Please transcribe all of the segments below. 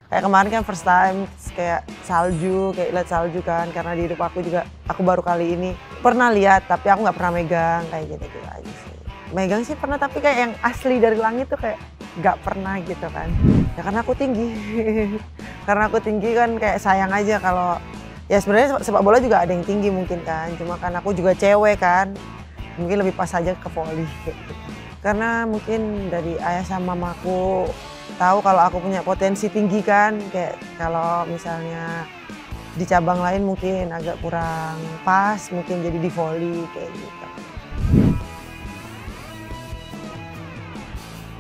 Kayak kemarin kan first time kayak salju, kayak lihat salju kan, karena di hidup aku juga aku baru kali ini pernah lihat tapi aku nggak pernah megang kayak gitu-gitu aja sih. Megang sih pernah tapi kayak yang asli dari langit tuh kayak nggak pernah gitu kan. Ya karena aku tinggi. Karena aku tinggi kan kayak sayang aja kalau ya sebenarnya sepak bola juga ada yang tinggi mungkin kan, cuma kan aku juga cewek kan. Mungkin lebih pas aja ke voli kayak gitu. Karena mungkin dari ayah sama mamaku tahu kalau aku punya potensi tinggi kan, kayak kalau misalnya di cabang lain mungkin agak kurang pas, mungkin jadi di voli kayak gitu.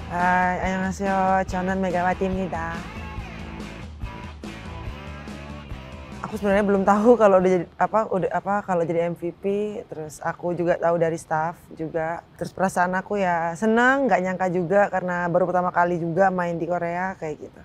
Hai, annyeonghaseyo. 저는 Megawati입니다. Aku sebenarnya belum tahu kalau kalau jadi MVP, terus aku juga tahu dari staff juga. Terus perasaan aku ya senang, nggak nyangka juga karena baru pertama kali juga main di Korea kayak gitu.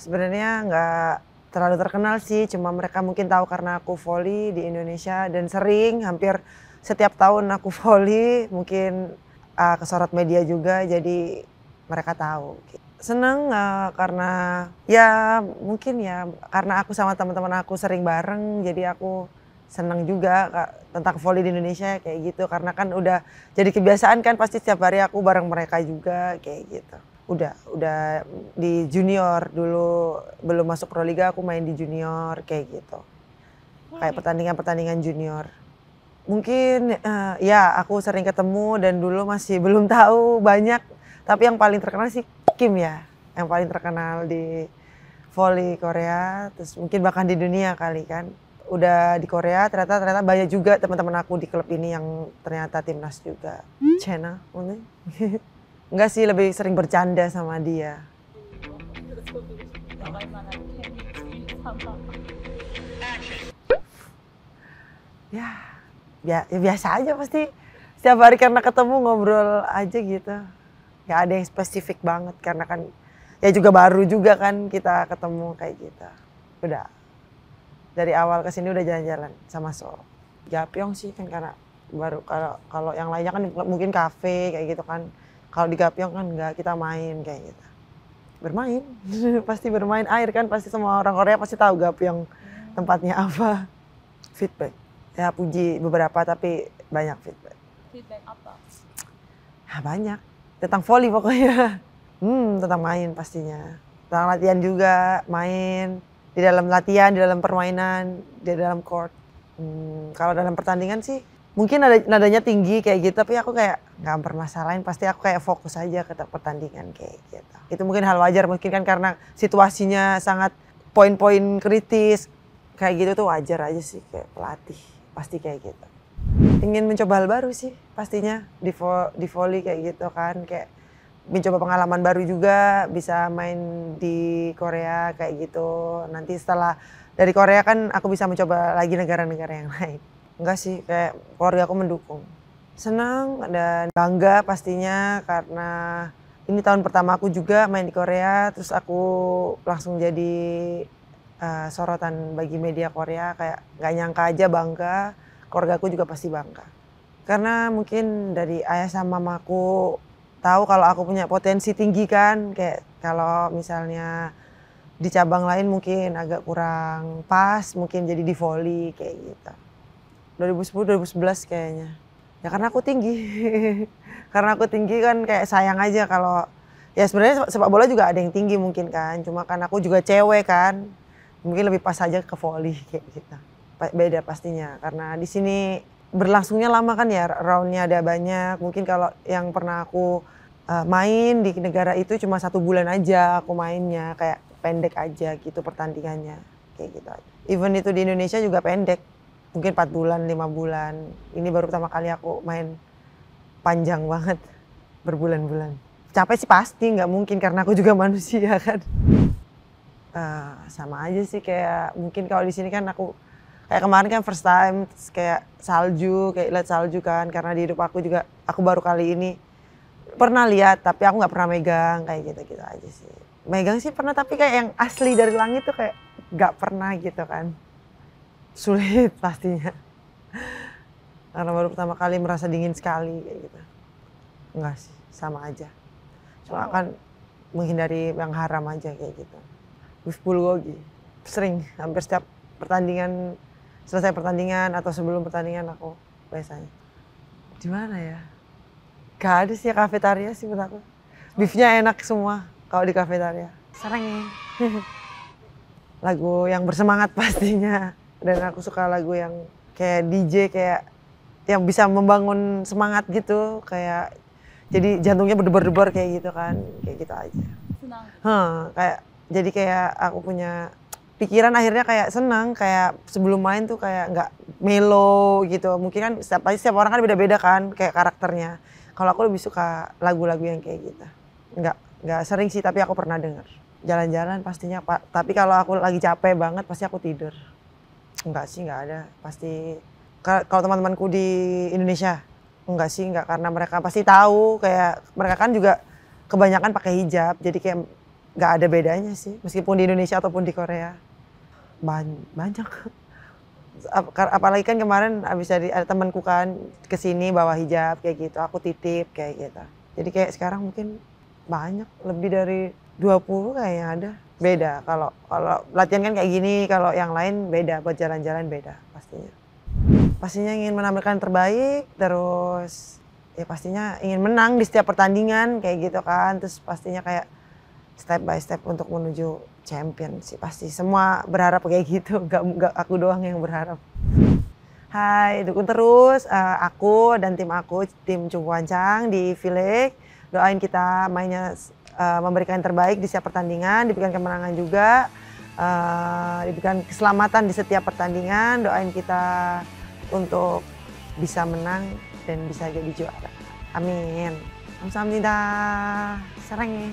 Sebenarnya nggak terlalu terkenal sih, cuma mereka mungkin tahu karena aku voli di Indonesia dan sering hampir setiap tahun aku voli, mungkin kesorot media juga jadi mereka tahu. Seneng karena ya mungkin ya karena aku sama teman-teman aku sering bareng, jadi aku seneng juga tentang voli di Indonesia kayak gitu, karena kan udah jadi kebiasaan kan, pasti setiap hari aku bareng mereka juga kayak gitu. Udah di junior dulu, belum masuk Proliga aku main di junior kayak gitu. Kayak pertandingan-pertandingan junior. Mungkin ya aku sering ketemu dan dulu masih belum tahu banyak, tapi yang paling terkenal sih Kim ya, yang paling terkenal di voli Korea, terus mungkin bahkan di dunia kali kan. Udah di Korea ternyata banyak juga teman-teman aku di klub ini yang ternyata timnas juga. Chena, enggak sih, lebih sering bercanda sama dia. 나갈 만한 케미 삼아. Ya biasa aja pasti. Setiap hari karena ketemu ngobrol aja gitu. Gak ada yang spesifik banget karena kan ya juga baru juga kan kita ketemu kayak gitu. Udah dari awal kesini udah jalan-jalan sama Solo. Gapyong sih kan karena baru, kalau yang lainnya kan mungkin kafe kayak gitu kan. Kalau di Gapyong kan enggak, kita main kayak gitu. Bermain, pasti bermain air kan, pasti semua orang Korea pasti tahu Gapyong tempatnya apa. Feedback. Ya puji beberapa tapi banyak feedback. Feedback apa? Banyak. Tentang voli pokoknya. Tentang main pastinya. Tentang latihan juga, main. Di dalam latihan, di dalam permainan, di dalam court. Kalau dalam pertandingan sih mungkin nadanya tinggi kayak gitu, tapi aku kayak nggak mempermasalahin, pasti aku kayak fokus aja ke pertandingan kayak gitu. Itu mungkin hal wajar, mungkin kan karena situasinya sangat poin-poin kritis. Kayak gitu tuh wajar aja sih, kayak pelatih pasti kayak gitu. Ingin mencoba hal baru sih pastinya di voli kayak gitu kan, kayak mencoba pengalaman baru juga, bisa main di Korea kayak gitu. Nanti setelah dari Korea kan aku bisa mencoba lagi negara-negara yang lain. Enggak sih, kayak keluarga aku mendukung. Senang dan bangga pastinya karena ini tahun pertama aku juga main di Korea, terus aku langsung jadi sorotan bagi media Korea, kayak nggak nyangka aja, bangga. Keluarga aku juga pasti bangga. Karena mungkin dari ayah sama mamaku tahu kalau aku punya potensi tinggi kan, kayak kalau misalnya di cabang lain mungkin agak kurang pas, mungkin jadi di voli kayak gitu. 2010, 2011 kayaknya. Ya karena aku tinggi. Karena aku tinggi kan kayak sayang aja kalau ya sebenarnya sepak bola juga ada yang tinggi mungkin kan, cuma kan aku juga cewek kan. Mungkin lebih pas aja ke voli kayak gitu. Beda pastinya karena di sini berlangsungnya lama kan ya, roundnya ada banyak. Mungkin kalau yang pernah aku main di negara itu cuma 1 bulan aja aku mainnya, kayak pendek aja gitu pertandingannya kayak gitu aja. Even itu di Indonesia juga pendek, mungkin 4 bulan, 5 bulan. Ini baru pertama kali aku main panjang banget, berbulan-bulan. Capek sih pasti, nggak mungkin karena aku juga manusia kan. Sama aja sih, kayak mungkin kalau di sini kan aku kayak kemarin kan first time kayak salju, kayak lihat salju kan, karena di hidup aku juga aku baru kali ini pernah lihat tapi aku nggak pernah megang kayak gitu-gitu aja sih. Megang sih pernah tapi kayak yang asli dari langit tuh kayak nggak pernah gitu kan. Sulit pastinya. Karena baru pertama kali merasa dingin sekali kayak gitu. Enggak sih, sama aja. Cuma kan menghindari yang haram aja kayak gitu. Beef bulgogi sering, hampir setiap pertandingan, selesai pertandingan atau sebelum pertandingan aku biasanya. Di mana ya? Gak ada sih ya, kafetaria sih menurut aku. Beefnya enak semua kalau di kafetaria. Sarang ya. Lagu yang bersemangat pastinya. Dan aku suka lagu yang kayak DJ, kayak yang bisa membangun semangat gitu. Kayak jadi jantungnya berdebar-debar kayak gitu kan. Kayak gitu aja. Senang. Kayak jadi kayak aku punya pikiran akhirnya kayak senang, kayak sebelum main tuh kayak nggak melo gitu. Mungkin kan setiap orang kan beda-beda kan kayak karakternya. Kalau aku lebih suka lagu-lagu yang kayak gitu. Nggak sering sih, tapi aku pernah denger. Jalan-jalan pastinya, tapi kalau aku lagi capek banget pasti aku tidur. Enggak sih, nggak ada. Pasti kalau teman-temanku di Indonesia, enggak sih, enggak, karena mereka pasti tahu kayak mereka kan juga kebanyakan pakai hijab, jadi kayak nggak ada bedanya sih, meskipun di Indonesia ataupun di Korea. Banyak. Apalagi kan kemarin abis ada temanku kan kesini bawa hijab kayak gitu, aku titip kayak gitu. Jadi kayak sekarang mungkin banyak, lebih dari 20 kayaknya ada. Beda kalau latihan kan kayak gini, kalau yang lain beda, buat jalan-jalan beda pastinya. Pastinya ingin menampilkan terbaik, terus ya pastinya ingin menang di setiap pertandingan kayak gitu kan. Terus pastinya kayak step by step untuk menuju champion sih, pasti semua berharap kayak gitu, gak aku doang yang berharap. Hai, dukung terus aku dan tim aku, tim Cungkuancang di V-League. Doain kita mainnya memberikan yang terbaik di setiap pertandingan, diberikan kemenangan juga, diberikan keselamatan di setiap pertandingan. Doain kita untuk bisa menang dan bisa jadi juara. Amin. Kamsahamnida. Sarang ya.